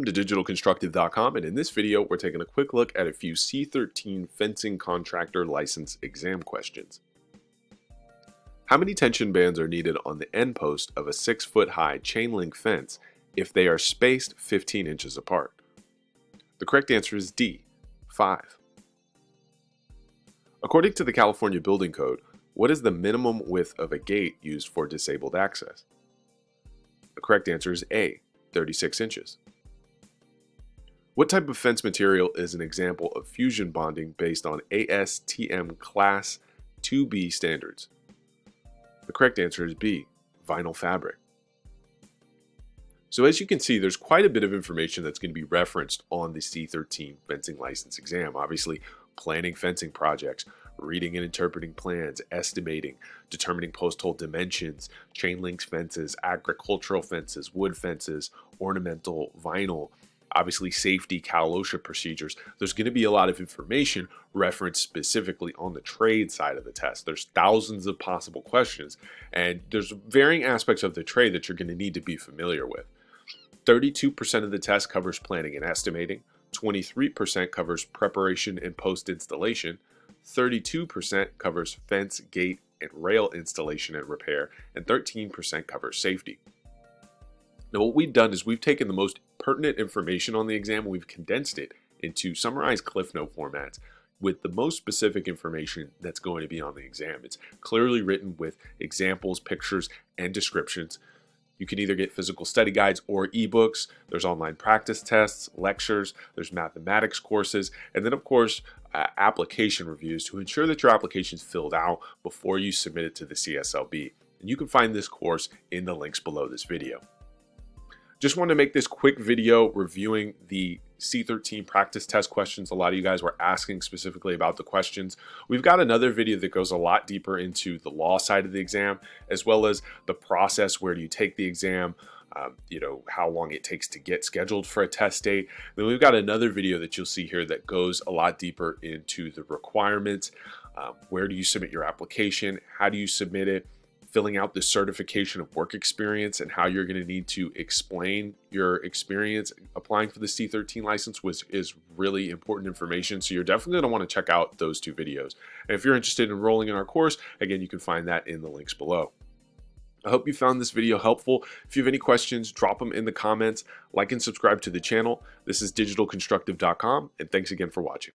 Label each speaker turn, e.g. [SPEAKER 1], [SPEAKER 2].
[SPEAKER 1] Welcome to digitalconstructive.com, and in this video we're taking a quick look at a few C-13 fencing contractor license exam questions. How many tension bands are needed on the end post of a 6-foot high chain link fence if they are spaced 15 inches apart? The correct answer is D, 5. According to the California Building Code, what is the minimum width of a gate used for disabled access? The correct answer is A, 36 inches. What type of fence material is an example of fusion bonding based on ASTM Class 2B standards? The correct answer is B, vinyl fabric. So as you can see, there's quite a bit of information that's going to be referenced on the C-13 fencing license exam. Obviously, planning fencing projects, reading and interpreting plans, estimating, determining posthole dimensions, chain link fences, agricultural fences, wood fences, ornamental, vinyl, obviously safety, Cal OSHA procedures. There's going to be a lot of information referenced specifically on the trade side of the test. There's thousands of possible questions, and there's varying aspects of the trade that you're going to need to be familiar with. 32% of the test covers planning and estimating, 23% covers preparation and post-installation, 32% covers fence, gate, and rail installation and repair, and 13% covers safety. Now what we've done is we've taken the most pertinent information on the exam and we've condensed it into summarized Cliff Note formats with the most specific information that's going to be on the exam. It's clearly written with examples, pictures, and descriptions. You can either get physical study guides or ebooks. There's online practice tests, lectures, there's mathematics courses, and then of course application reviews to ensure that your application is filled out before you submit it to the CSLB. And you can find this course in the links below this video. Just wanted to make this quick video reviewing the C-13 practice test questions. A lot of you guys were asking specifically about the questions. We've got another video that goes a lot deeper into the law side of the exam, as well as the process. Where do you take the exam? How long it takes to get scheduled for a test date. Then we've got another video that you'll see here that goes a lot deeper into the requirements. Where do you submit your application? How do you submit it? Filling out the certification of work experience and how you're going to need to explain your experience applying for the C-13 license, which is really important information. So you're definitely going to want to check out those two videos. And if you're interested in enrolling in our course, again, you can find that in the links below. I hope you found this video helpful. If you have any questions, drop them in the comments. Like and subscribe to the channel. This is digitalconstructive.com, and thanks again for watching.